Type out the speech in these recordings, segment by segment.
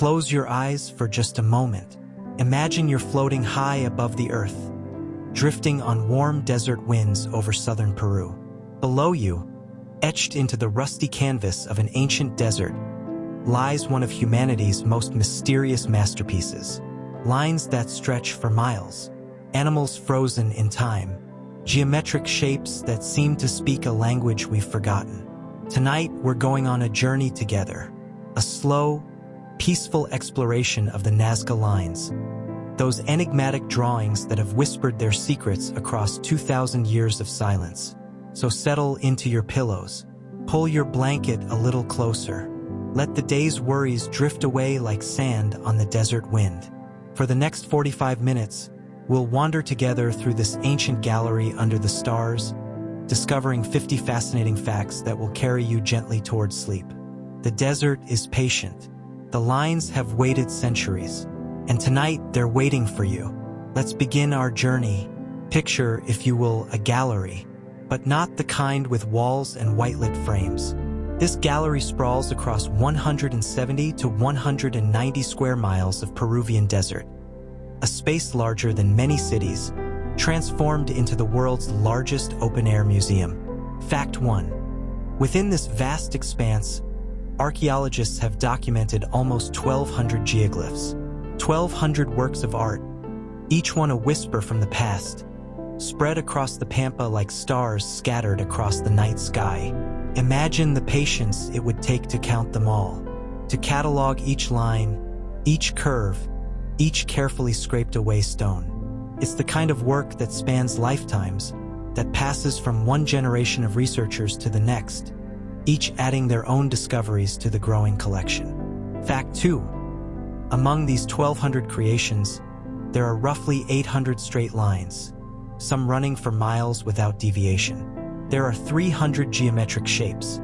Close your eyes for just a moment. Imagine you're floating high above the earth, drifting on warm desert winds over southern Peru. Below you, etched into the rusty canvas of an ancient desert, lies one of humanity's most mysterious masterpieces. Lines that stretch for miles, animals frozen in time, geometric shapes that seem to speak a language we've forgotten. Tonight, we're going on a journey together, a slow, peaceful exploration of the Nazca Lines, those enigmatic drawings that have whispered their secrets across 2,000 years of silence. So settle into your pillows, pull your blanket a little closer, let the day's worries drift away like sand on the desert wind. For the next 45 minutes, we'll wander together through this ancient gallery under the stars, discovering 50 fascinating facts that will carry you gently towards sleep. The desert is patient. The lines have waited centuries, and tonight they're waiting for you. Let's begin our journey. Picture, if you will, a gallery, but not the kind with walls and white-lit frames. This gallery sprawls across 170 to 190 square miles of Peruvian desert, a space larger than many cities, transformed into the world's largest open-air museum. Fact 1. Within this vast expanse, archaeologists have documented almost 1,200 geoglyphs, 1,200 works of art, each one a whisper from the past, spread across the pampa like stars scattered across the night sky. Imagine the patience it would take to count them all, to catalog each line, each curve, each carefully scraped away stone. It's the kind of work that spans lifetimes, that passes from one generation of researchers to the next, each adding their own discoveries to the growing collection. Fact 2. Among these 1,200 creations, there are roughly 800 straight lines, some running for miles without deviation. There are 300 geometric shapes,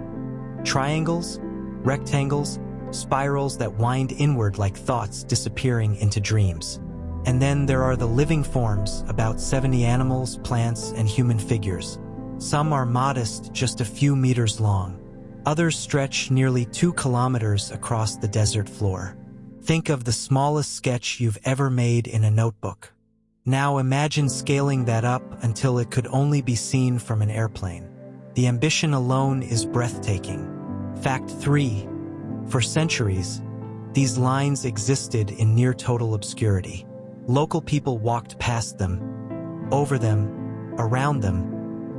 triangles, rectangles, spirals that wind inward like thoughts disappearing into dreams. And then there are the living forms, about 70 animals, plants, and human figures. Some are modest, just a few meters long. Others stretch nearly 2 kilometers across the desert floor. Think of the smallest sketch you've ever made in a notebook. Now imagine scaling that up until it could only be seen from an airplane. The ambition alone is breathtaking. Fact 3. For centuries, these lines existed in near total obscurity. Local people walked past them, over them, around them,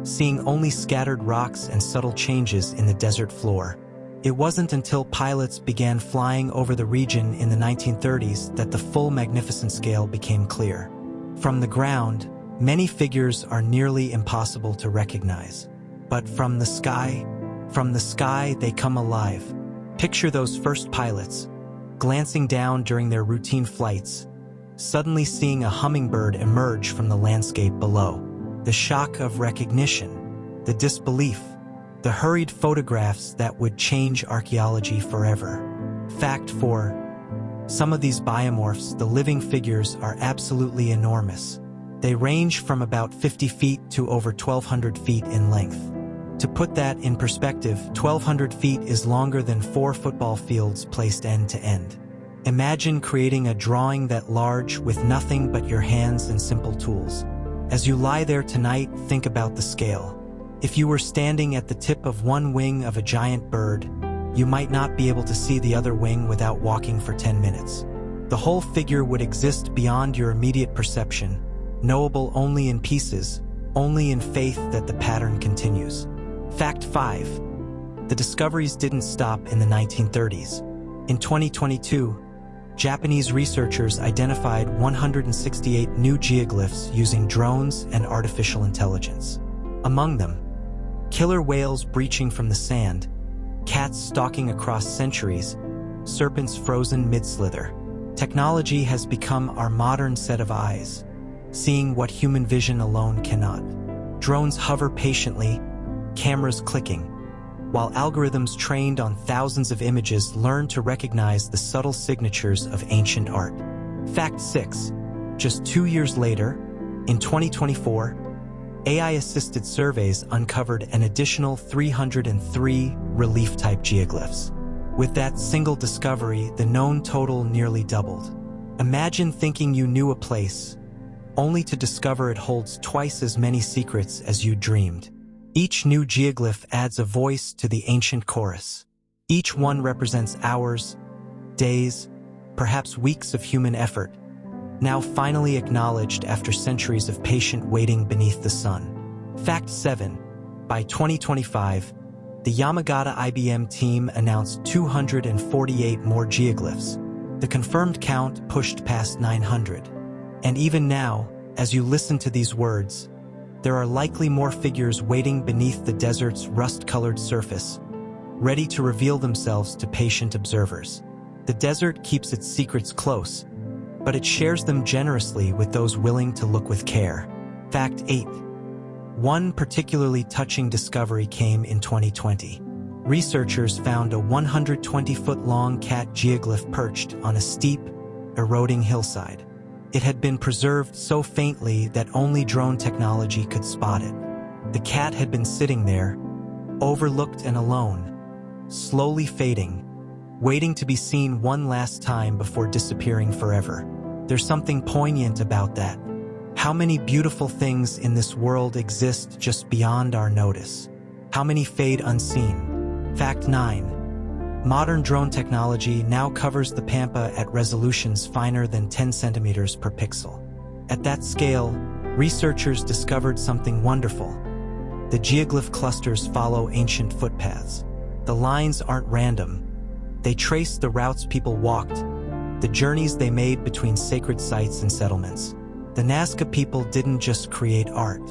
seeing only scattered rocks and subtle changes in the desert floor. It wasn't until pilots began flying over the region in the 1930s that the full magnificent scale became clear. From the ground, many figures are nearly impossible to recognize. But from the sky they come alive. Picture those first pilots, glancing down during their routine flights, suddenly seeing a hummingbird emerge from the landscape below. The shock of recognition, the disbelief, the hurried photographs that would change archaeology forever. Fact 4. Some of these biomorphs, the living figures, are absolutely enormous. They range from about 50 feet to over 1,200 feet in length. To put that in perspective, 1,200 feet is longer than 4 football fields placed end to end. Imagine creating a drawing that large with nothing but your hands and simple tools. As you lie there tonight, think about the scale. If you were standing at the tip of one wing of a giant bird, you might not be able to see the other wing without walking for 10 minutes. The whole figure would exist beyond your immediate perception, knowable only in pieces, only in faith that the pattern continues. Fact 5. The discoveries didn't stop in the 1930s. In 2022, Japanese researchers identified 168 new geoglyphs using drones and artificial intelligence. Among them, killer whales breaching from the sand, cats stalking across centuries, serpents frozen mid-slither. Technology has become our modern set of eyes, seeing what human vision alone cannot. Drones hover patiently, cameras clicking, while algorithms trained on thousands of images learn to recognize the subtle signatures of ancient art. Fact 6. Just 2 years later, in 2024, AI-assisted surveys uncovered an additional 303 relief-type geoglyphs. With that single discovery, the known total nearly doubled. Imagine thinking you knew a place, only to discover it holds twice as many secrets as you dreamed. Each new geoglyph adds a voice to the ancient chorus. Each one represents hours, days, perhaps weeks of human effort, now finally acknowledged after centuries of patient waiting beneath the sun. Fact 7. By 2025, the Yamagata IBM team announced 248 more geoglyphs. The confirmed count pushed past 900. And even now, as you listen to these words, there are likely more figures waiting beneath the desert's rust-colored surface, ready to reveal themselves to patient observers. The desert keeps its secrets close, but it shares them generously with those willing to look with care. Fact 8. One particularly touching discovery came in 2020. Researchers found a 120-foot-long cat geoglyph perched on a steep, eroding hillside. It had been preserved so faintly that only drone technology could spot it. The cat had been sitting there, overlooked and alone, slowly fading, waiting to be seen one last time before disappearing forever. There's something poignant about that. How many beautiful things in this world exist just beyond our notice? How many fade unseen? Fact 9. Modern drone technology now covers the pampa at resolutions finer than 10 centimeters per pixel. At that scale, researchers discovered something wonderful. The geoglyph clusters follow ancient footpaths. The lines aren't random. They trace the routes people walked, the journeys they made between sacred sites and settlements. The Nazca people didn't just create art.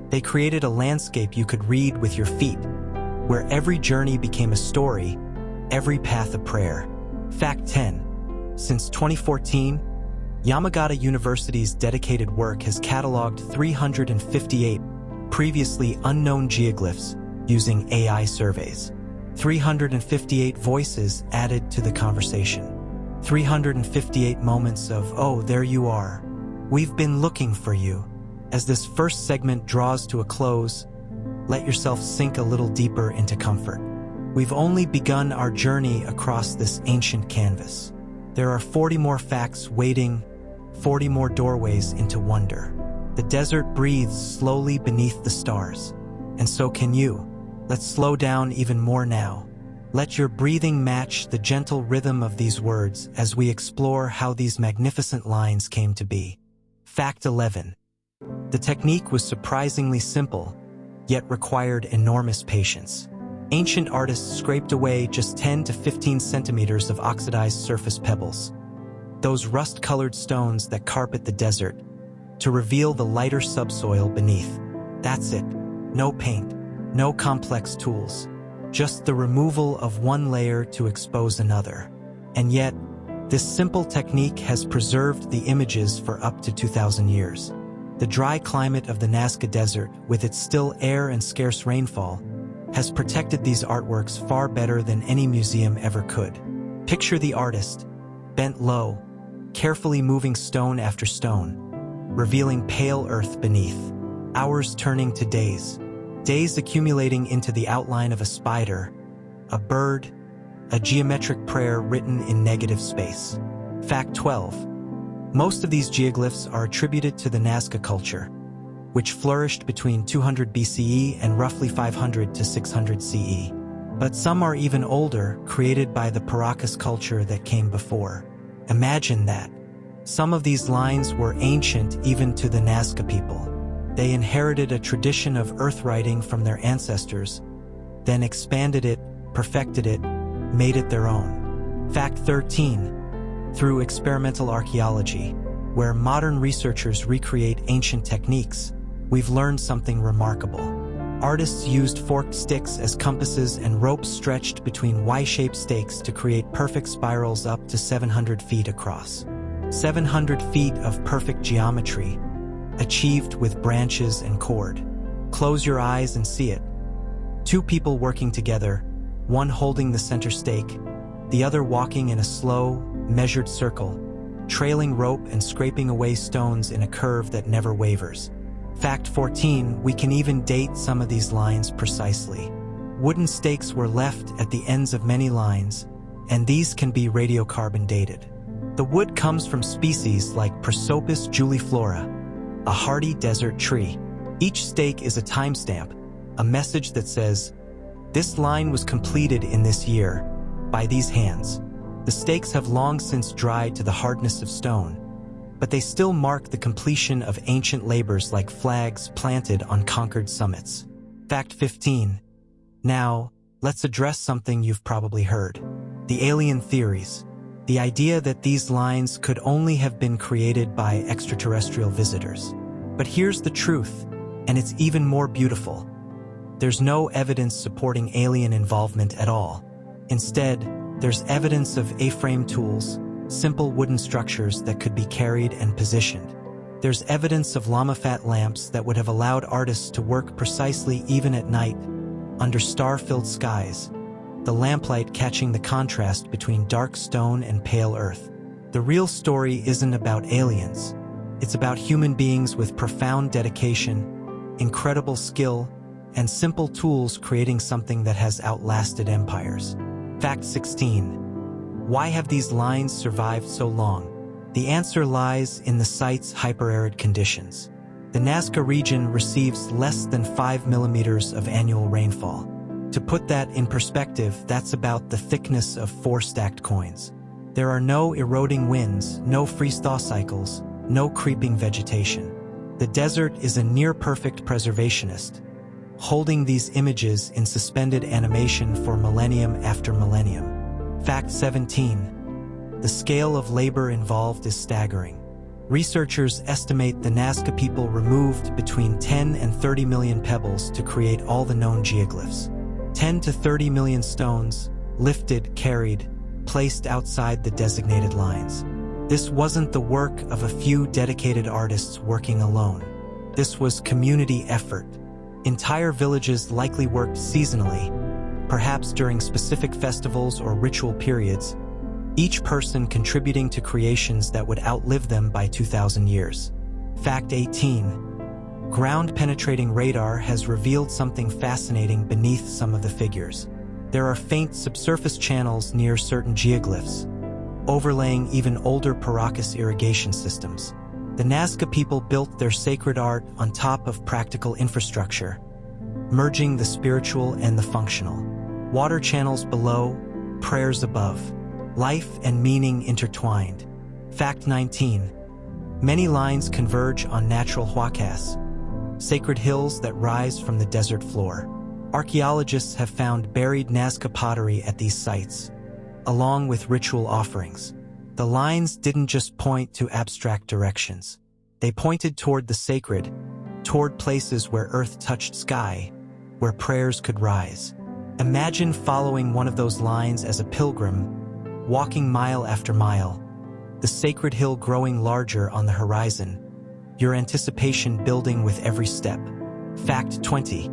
They created a landscape you could read with your feet, where every journey became a story, every path a prayer. Fact 10. Since 2014, Yamagata University's dedicated work has cataloged 358 previously unknown geoglyphs using AI surveys. 358 voices added to the conversation. 358 moments of, "Oh, there you are. We've been looking for you." As this first segment draws to a close, let yourself sink a little deeper into comfort. We've only begun our journey across this ancient canvas. There are 40 more facts waiting, 40 more doorways into wonder. The desert breathes slowly beneath the stars, and so can you. Let's slow down even more now. Let your breathing match the gentle rhythm of these words as we explore how these magnificent lines came to be. Fact 11. The technique was surprisingly simple, yet required enormous patience. Ancient artists scraped away just 10 to 15 centimeters of oxidized surface pebbles, those rust-colored stones that carpet the desert, to reveal the lighter subsoil beneath. That's it. No paint, no complex tools, just the removal of one layer to expose another. And yet, this simple technique has preserved the images for up to 2,000 years. The dry climate of the Nazca Desert, with its still air and scarce rainfall, has protected these artworks far better than any museum ever could. Picture the artist, bent low, carefully moving stone after stone, revealing pale earth beneath, hours turning to days, days accumulating into the outline of a spider, a bird, a geometric prayer written in negative space. Fact 12. Most of these geoglyphs are attributed to the Nazca culture, which flourished between 200 BCE and roughly 500 to 600 CE. But some are even older, created by the Paracas culture that came before. Imagine that. Some of these lines were ancient even to the Nazca people. They inherited a tradition of earthwriting from their ancestors, then expanded it, perfected it, made it their own. Fact 13. Through experimental archaeology, where modern researchers recreate ancient techniques, we've learned something remarkable. Artists used forked sticks as compasses and ropes stretched between Y-shaped stakes to create perfect spirals up to 700 feet across. 700 feet of perfect geometry, achieved with branches and cord. Close your eyes and see it. Two people working together, one holding the center stake, the other walking in a slow, measured circle, trailing rope and scraping away stones in a curve that never wavers. Fact 14, we can even date some of these lines precisely. Wooden stakes were left at the ends of many lines, and these can be radiocarbon dated. The wood comes from species like Prosopis juliflora, a hardy desert tree. Each stake is a timestamp, a message that says, "This line was completed in this year, by these hands." The stakes have long since dried to the hardness of stone, but they still mark the completion of ancient labors like flags planted on conquered summits. Fact 15. Now, let's address something you've probably heard. The alien theories. The idea that these lines could only have been created by extraterrestrial visitors. But here's the truth, and it's even more beautiful. There's no evidence supporting alien involvement at all. Instead, there's evidence of A-frame tools, simple wooden structures that could be carried and positioned. There's evidence of llama-fat lamps that would have allowed artists to work precisely even at night, under star-filled skies, the lamplight catching the contrast between dark stone and pale earth. The real story isn't about aliens. It's about human beings with profound dedication, incredible skill, and simple tools creating something that has outlasted empires. Fact 16. Why have these lines survived so long? The answer lies in the site's hyperarid conditions. The Nazca region receives less than 5 millimeters of annual rainfall. To put that in perspective, that's about the thickness of 4 stacked coins. There are no eroding winds, no freeze-thaw cycles, no creeping vegetation. The desert is a near-perfect preservationist, holding these images in suspended animation for millennium after millennium. Fact 17. The scale of labor involved is staggering. Researchers estimate the Nazca people removed between 10 and 30 million pebbles to create all the known geoglyphs. 10 to 30 million stones, lifted, carried, placed outside the designated lines. This wasn't the work of a few dedicated artists working alone. This was community effort. Entire villages likely worked seasonally, perhaps during specific festivals or ritual periods, each person contributing to creations that would outlive them by 2,000 years. Fact 18. Ground-penetrating radar has revealed something fascinating beneath some of the figures. There are faint subsurface channels near certain geoglyphs, overlaying even older Paracas irrigation systems. The Nazca people built their sacred art on top of practical infrastructure, merging the spiritual and the functional. Water channels below, prayers above. Life and meaning intertwined. Fact 19. Many lines converge on natural huacas, sacred hills that rise from the desert floor. Archaeologists have found buried Nazca pottery at these sites, along with ritual offerings. The lines didn't just point to abstract directions. They pointed toward the sacred, toward places where earth touched sky, where prayers could rise. Imagine following one of those lines as a pilgrim, walking mile after mile, the sacred hill growing larger on the horizon, your anticipation building with every step. Fact 20.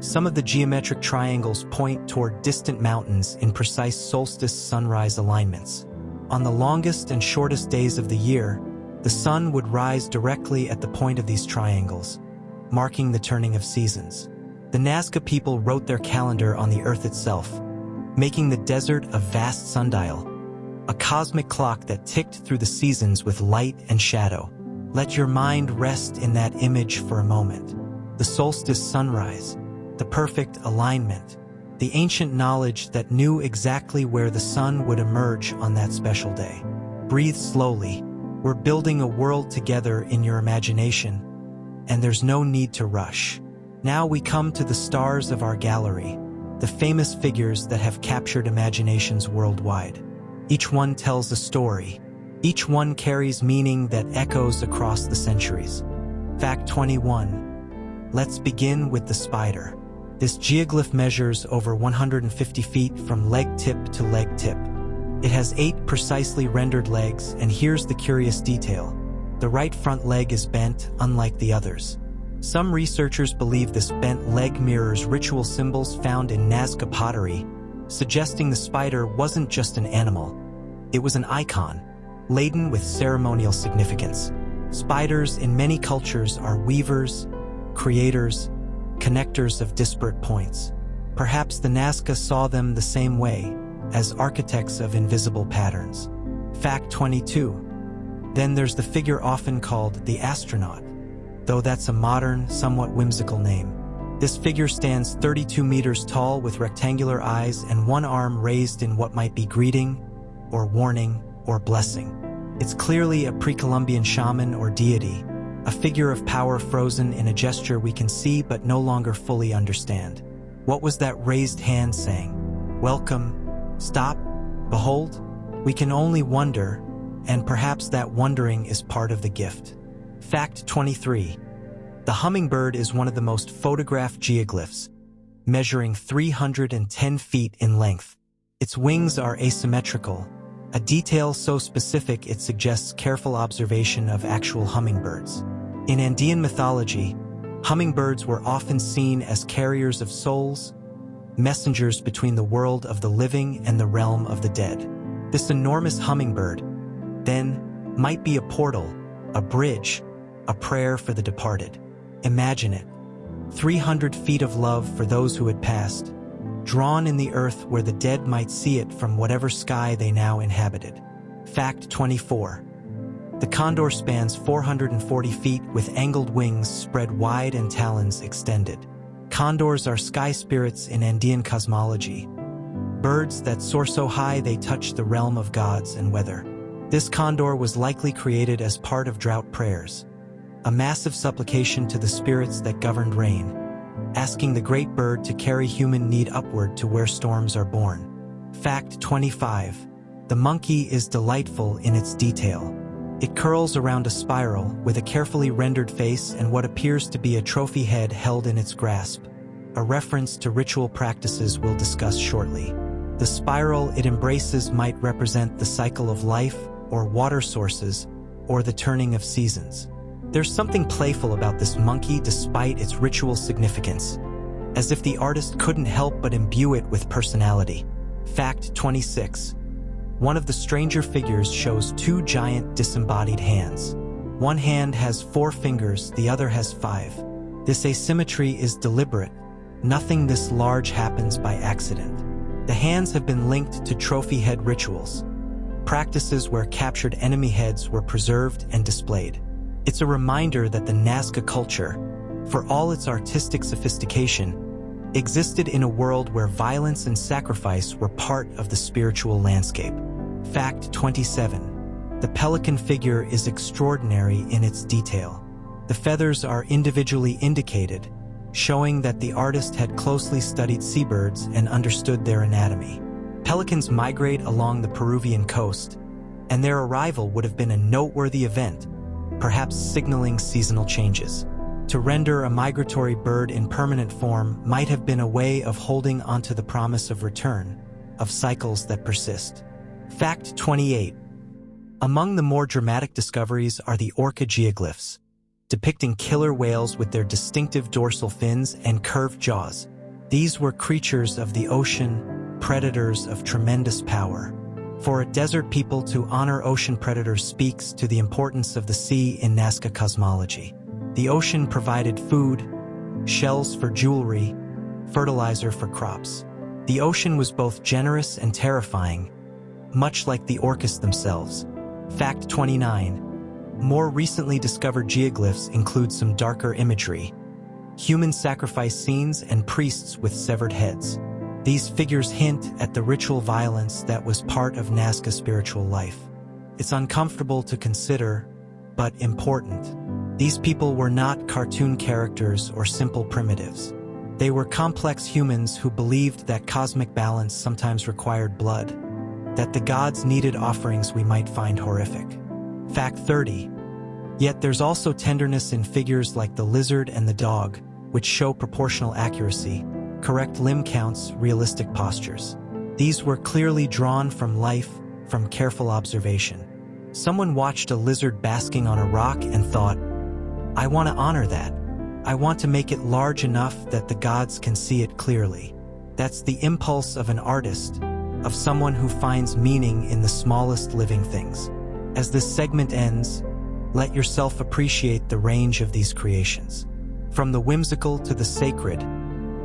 Some of the geometric triangles point toward distant mountains in precise solstice sunrise alignments. On the longest and shortest days of the year, the sun would rise directly at the point of these triangles, marking the turning of seasons. The Nazca people wrote their calendar on the earth itself, making the desert a vast sundial, a cosmic clock that ticked through the seasons with light and shadow. Let your mind rest in that image for a moment. The solstice sunrise, the perfect alignment, the ancient knowledge that knew exactly where the sun would emerge on that special day. Breathe slowly. We're building a world together in your imagination, and there's no need to rush. Now we come to the stars of our gallery, the famous figures that have captured imaginations worldwide. Each one tells a story. Each one carries meaning that echoes across the centuries. Fact 21. Let's begin with the spider. This geoglyph measures over 150 feet from leg tip to leg tip. It has 8 precisely rendered legs, and here's the curious detail. The right front leg is bent, unlike the others. Some researchers believe this bent leg mirrors ritual symbols found in Nazca pottery, suggesting the spider wasn't just an animal. It was an icon, laden with ceremonial significance. Spiders in many cultures are weavers, creators, connectors of disparate points. Perhaps the Nazca saw them the same way, as architects of invisible patterns. Fact 22. Then there's the figure often called the astronaut, though that's a modern, somewhat whimsical name. This figure stands 32 meters tall with rectangular eyes and one arm raised in what might be greeting, or warning, or blessing. It's clearly a pre-Columbian shaman or deity, a figure of power frozen in a gesture we can see but no longer fully understand. What was that raised hand saying? Welcome, stop, behold? We can only wonder, and perhaps that wondering is part of the gift. Fact 23. The hummingbird is one of the most photographed geoglyphs, measuring 310 feet in length. Its wings are asymmetrical, a detail so specific it suggests careful observation of actual hummingbirds. In Andean mythology, hummingbirds were often seen as carriers of souls, messengers between the world of the living and the realm of the dead. This enormous hummingbird, then, might be a portal, a bridge, a prayer for the departed. Imagine it. 300 feet of love for those who had passed, drawn in the earth where the dead might see it from whatever sky they now inhabited. Fact 24. The condor spans 440 feet with angled wings spread wide and talons extended. Condors are sky spirits in Andean cosmology, birds that soar so high they touch the realm of gods and weather. This condor was likely created as part of drought prayers, a massive supplication to the spirits that governed rain, asking the great bird to carry human need upward to where storms are born. Fact 25. The monkey is delightful in its detail. It curls around a spiral with a carefully rendered face and what appears to be a trophy head held in its grasp, a reference to ritual practices we'll discuss shortly. The spiral it embraces might represent the cycle of life, or water sources, or the turning of seasons. There's something playful about this monkey despite its ritual significance, as if the artist couldn't help but imbue it with personality. Fact 26. One of the stranger figures shows two giant disembodied hands. One hand has 4 fingers, the other has 5. This asymmetry is deliberate. Nothing this large happens by accident. The hands have been linked to trophy head rituals, practices where captured enemy heads were preserved and displayed. It's a reminder that the Nazca culture, for all its artistic sophistication, existed in a world where violence and sacrifice were part of the spiritual landscape. Fact 27. The pelican figure is extraordinary in its detail. The feathers are individually indicated, showing that the artist had closely studied seabirds and understood their anatomy. Pelicans migrate along the Peruvian coast, and their arrival would have been a noteworthy event, perhaps signaling seasonal changes. To render a migratory bird in permanent form might have been a way of holding onto the promise of return, of cycles that persist. Fact 28. Among the more dramatic discoveries are the orca geoglyphs, depicting killer whales with their distinctive dorsal fins and curved jaws. These were creatures of the ocean, predators of tremendous power. For a desert people, to honor ocean predators speaks to the importance of the sea in Nazca cosmology. The ocean provided food, shells for jewelry, fertilizer for crops. The ocean was both generous and terrifying, much like the orcas themselves. Fact 29. More recently discovered geoglyphs include some darker imagery, human sacrifice scenes and priests with severed heads. These figures hint at the ritual violence that was part of Nazca spiritual life. It's uncomfortable to consider, but important. These people were not cartoon characters or simple primitives. They were complex humans who believed that cosmic balance sometimes required blood, that the gods needed offerings we might find horrific. Fact 30. Yet there's also tenderness in figures like the lizard and the dog, which show proportional accuracy, correct limb counts, realistic postures. These were clearly drawn from life, from careful observation. Someone watched a lizard basking on a rock and thought, I want to honor that. I want to make it large enough that the gods can see it clearly. That's the impulse of an artist, of someone who finds meaning in the smallest living things. As this segment ends, let yourself appreciate the range of these creations. From the whimsical to the sacred,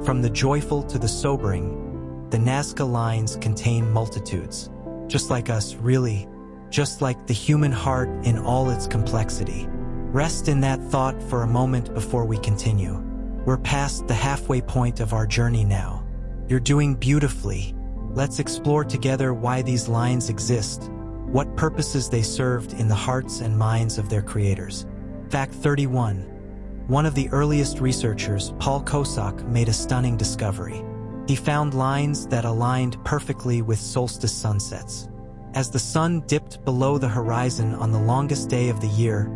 from the joyful to the sobering, the Nazca Lines contain multitudes. Just like us, really. Just like the human heart in all its complexity. Rest in that thought for a moment before we continue. We're past the halfway point of our journey now. You're doing beautifully. Let's explore together why these lines exist, what purposes they served in the hearts and minds of their creators. Fact 31. One of the earliest researchers, Paul Kosak, made a stunning discovery. He found lines that aligned perfectly with solstice sunsets. As the sun dipped below the horizon on the longest day of the year,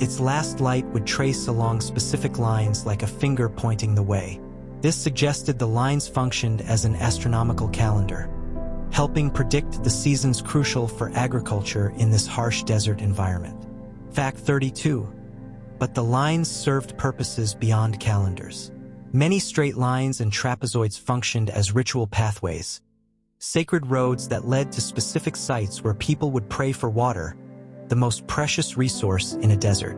its last light would trace along specific lines like a finger pointing the way. This suggested the lines functioned as an astronomical calendar, helping predict the seasons crucial for agriculture in this harsh desert environment. Fact 32. But the lines served purposes beyond calendars. Many straight lines and trapezoids functioned as ritual pathways, sacred roads that led to specific sites where people would pray for water, the most precious resource in a desert.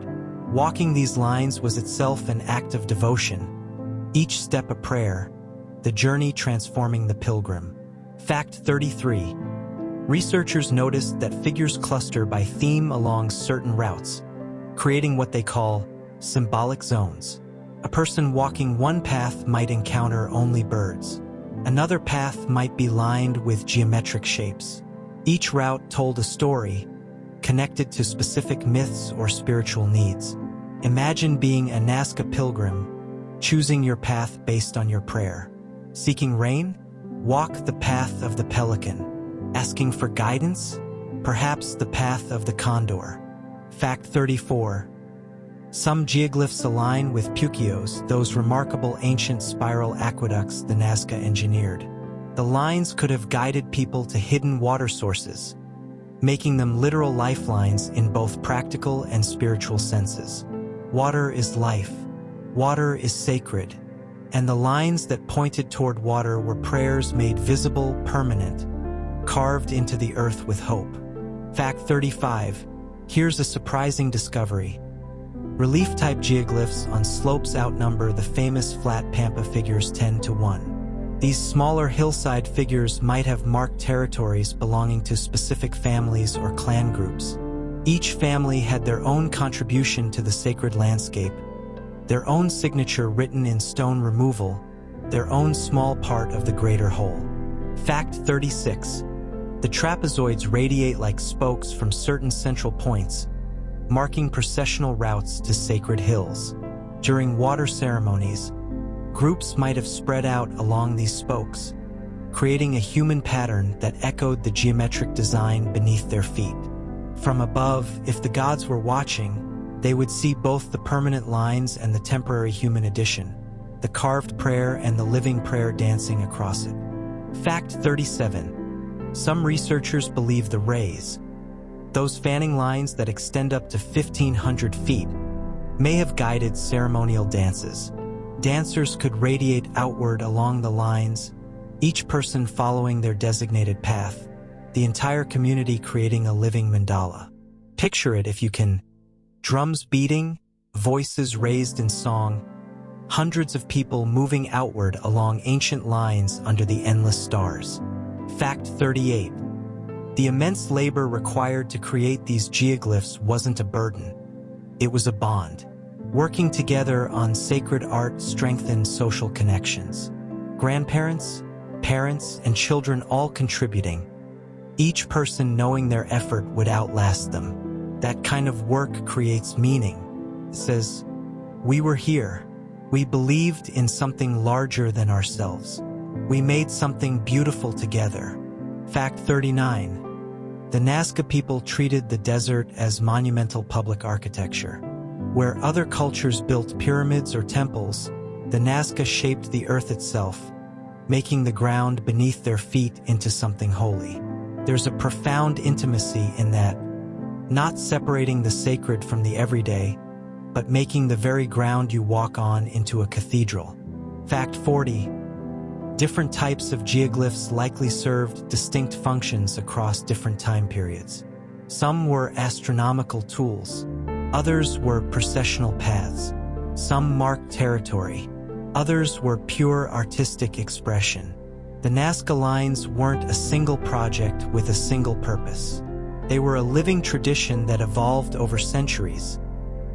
Walking these lines was itself an act of devotion, each step a prayer, the journey transforming the pilgrim. Fact 33. Researchers noticed that figures cluster by theme along certain routes, creating what they call symbolic zones. A person walking one path might encounter only birds. Another path might be lined with geometric shapes. Each route told a story, connected to specific myths or spiritual needs. Imagine being a Nazca pilgrim, choosing your path based on your prayer. Seeking rain? Walk the path of the pelican. Asking for guidance? Perhaps the path of the condor. Fact 34. Some geoglyphs align with pukios, those remarkable ancient spiral aqueducts the Nazca engineered. The lines could have guided people to hidden water sources, making them literal lifelines in both practical and spiritual senses. Water is life. Water is sacred. And the lines that pointed toward water were prayers made visible, permanent, carved into the earth with hope. Fact 35. Here's a surprising discovery. Relief-type geoglyphs on slopes outnumber the famous flat pampa figures 10-1. These smaller hillside figures might have marked territories belonging to specific families or clan groups. Each family had their own contribution to the sacred landscape, their own signature written in stone removal, their own small part of the greater whole. Fact 36. The trapezoids radiate like spokes from certain central points, marking processional routes to sacred hills. During water ceremonies, groups might have spread out along these spokes, creating a human pattern that echoed the geometric design beneath their feet. From above, if the gods were watching, they would see both the permanent lines and the temporary human addition, the carved prayer and the living prayer dancing across it. Fact 37. Some researchers believe the rays, those fanning lines that extend up to 1,500 feet, may have guided ceremonial dances. Dancers could radiate outward along the lines, each person following their designated path, the entire community creating a living mandala. Picture it if you can. Drums beating, voices raised in song, hundreds of people moving outward along ancient lines under the endless stars. Fact 38. The immense labor required to create these geoglyphs wasn't a burden. It was a bond. Working together on sacred art strengthened social connections. Grandparents, parents, and children all contributing, each person knowing their effort would outlast them. That kind of work creates meaning. It says, we were here. We believed in something larger than ourselves. We made something beautiful together. Fact 39. The Nazca people treated the desert as monumental public architecture. Where other cultures built pyramids or temples, the Nazca shaped the earth itself, making the ground beneath their feet into something holy. There's a profound intimacy in that, not separating the sacred from the everyday, but making the very ground you walk on into a cathedral. Fact 40. Different types of geoglyphs likely served distinct functions across different time periods. Some were astronomical tools, others were processional paths. Some marked territory, others were pure artistic expression. The Nazca Lines weren't a single project with a single purpose. They were a living tradition that evolved over centuries,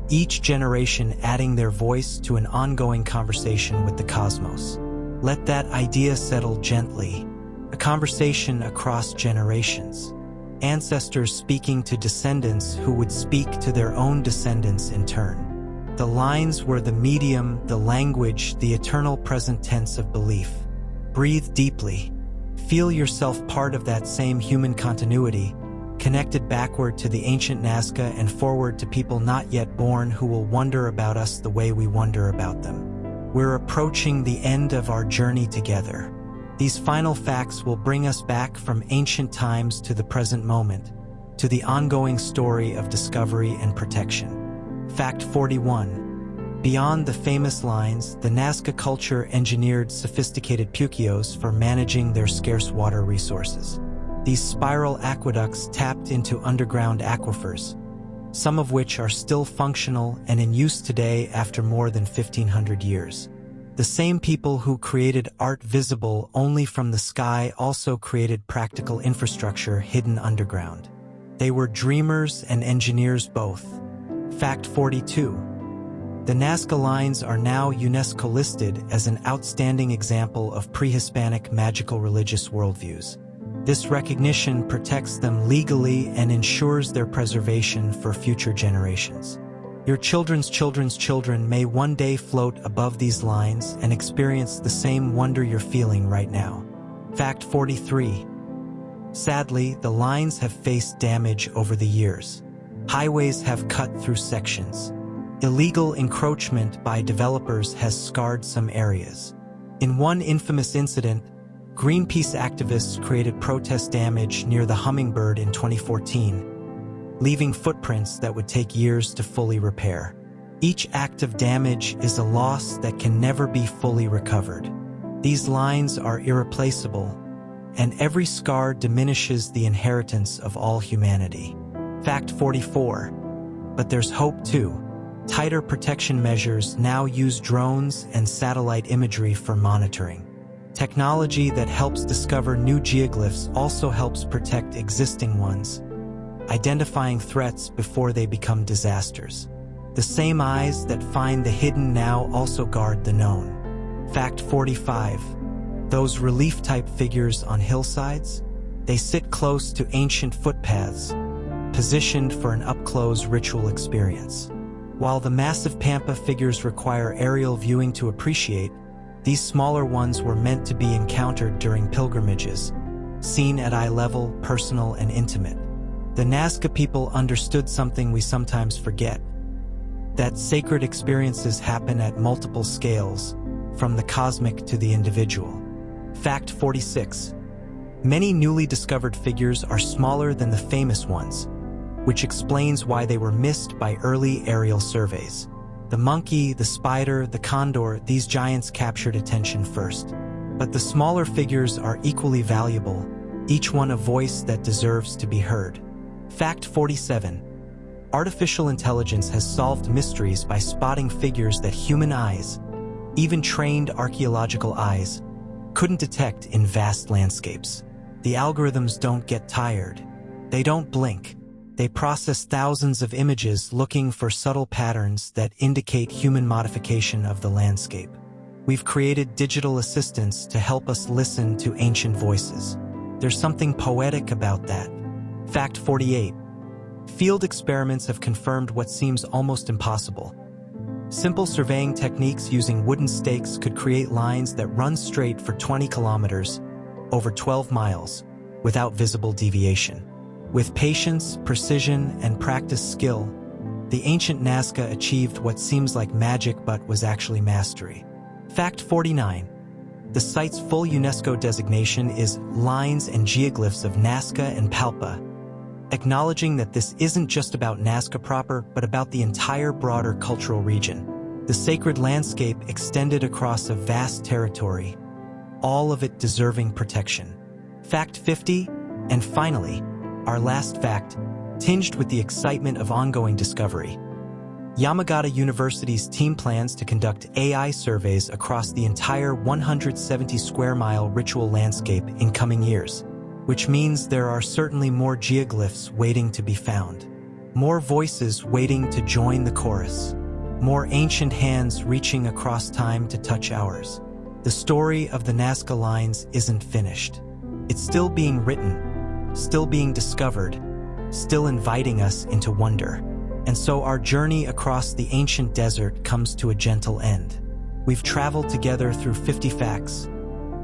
each generation adding their voice to an ongoing conversation with the cosmos. Let that idea settle gently. A conversation across generations. Ancestors speaking to descendants who would speak to their own descendants in turn. The lines were the medium, the language, the eternal present tense of belief. Breathe deeply. Feel yourself part of that same human continuity, connected backward to the ancient Nazca and forward to people not yet born who will wonder about us the way we wonder about them. We're approaching the end of our journey together. These final facts will bring us back from ancient times to the present moment, to the ongoing story of discovery and protection. Fact 41. Beyond the famous lines, the Nazca culture engineered sophisticated puquios for managing their scarce water resources. These spiral aqueducts tapped into underground aquifers, some of which are still functional and in use today after more than 1,500 years. The same people who created art visible only from the sky also created practical infrastructure hidden underground. They were dreamers and engineers both. Fact 42. The Nazca Lines are now UNESCO listed as an outstanding example of pre-Hispanic magical religious worldviews. This recognition protects them legally and ensures their preservation for future generations. Your children's children's children may one day float above these lines and experience the same wonder you're feeling right now. Fact 43. Sadly, the lines have faced damage over the years. Highways have cut through sections. Illegal encroachment by developers has scarred some areas. In one infamous incident, Greenpeace activists created protest damage near the Hummingbird in 2014, leaving footprints that would take years to fully repair. Each act of damage is a loss that can never be fully recovered. These lines are irreplaceable, and every scar diminishes the inheritance of all humanity. Fact 44. But there's hope too. Tighter protection measures now use drones and satellite imagery for monitoring. Technology that helps discover new geoglyphs also helps protect existing ones, identifying threats before they become disasters. The same eyes that find the hidden now also guard the known. Fact 45. Those relief-type figures on hillsides? They sit close to ancient footpaths, positioned for an up-close ritual experience. While the massive pampa figures require aerial viewing to appreciate, these smaller ones were meant to be encountered during pilgrimages, seen at eye level, personal, and intimate. The Nazca people understood something we sometimes forget, that sacred experiences happen at multiple scales, from the cosmic to the individual. Fact 46. Many newly discovered figures are smaller than the famous ones, which explains why they were missed by early aerial surveys. The monkey, the spider, the condor, these giants captured attention first. But the smaller figures are equally valuable, each one a voice that deserves to be heard. Fact 47. Artificial intelligence has solved mysteries by spotting figures that human eyes, even trained archaeological eyes, couldn't detect in vast landscapes. The algorithms don't get tired. They don't blink. They process thousands of images looking for subtle patterns that indicate human modification of the landscape. We've created digital assistants to help us listen to ancient voices. There's something poetic about that. Fact 48. Field experiments have confirmed what seems almost impossible. Simple surveying techniques using wooden stakes could create lines that run straight for 20 kilometers, over 12 miles, without visible deviation. With patience, precision, and practiced skill, the ancient Nazca achieved what seems like magic but was actually mastery. Fact 49. The site's full UNESCO designation is Lines and Geoglyphs of Nazca and Palpa, acknowledging that this isn't just about Nazca proper, but about the entire broader cultural region. The sacred landscape extended across a vast territory, all of it deserving protection. Fact 50, and finally, our last fact, tinged with the excitement of ongoing discovery. Yamagata University's team plans to conduct AI surveys across the entire 170 square mile ritual landscape in coming years, which means there are certainly more geoglyphs waiting to be found, more voices waiting to join the chorus, more ancient hands reaching across time to touch ours. The story of the Nazca Lines isn't finished. It's still being written, still being discovered, still inviting us into wonder. And so our journey across the ancient desert comes to a gentle end. We've traveled together through 50 facts,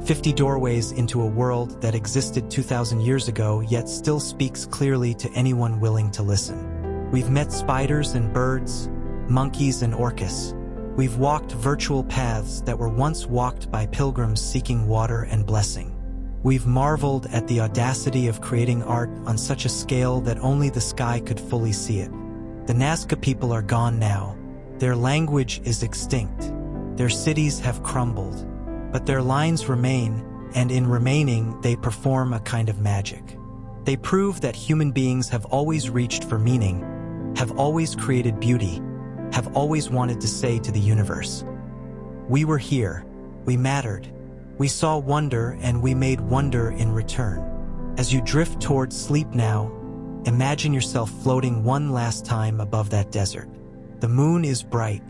50 doorways into a world that existed 2,000 years ago yet still speaks clearly to anyone willing to listen. We've met spiders and birds, monkeys and orcas. We've walked virtual paths that were once walked by pilgrims seeking water and blessing. We've marveled at the audacity of creating art on such a scale that only the sky could fully see it. The Nazca people are gone now. Their language is extinct. Their cities have crumbled. But their lines remain, and in remaining, they perform a kind of magic. They prove that human beings have always reached for meaning, have always created beauty, have always wanted to say to the universe, "We were here, we mattered, we saw wonder and we made wonder in return." As you drift towards sleep now, imagine yourself floating one last time above that desert. The moon is bright.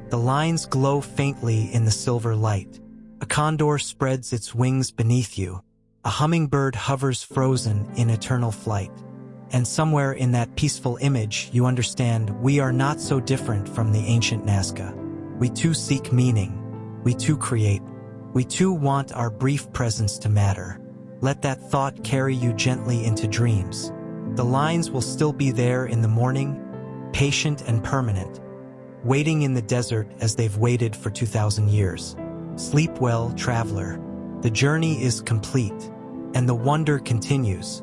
The lines glow faintly in the silver light. A condor spreads its wings beneath you. A hummingbird hovers frozen in eternal flight. And somewhere in that peaceful image, you understand we are not so different from the ancient Nazca. We too seek meaning. We too create. We too want our brief presence to matter. Let that thought carry you gently into dreams. The lines will still be there in the morning, patient and permanent, waiting in the desert as they've waited for 2,000 years. Sleep well, traveler. The journey is complete, and the wonder continues.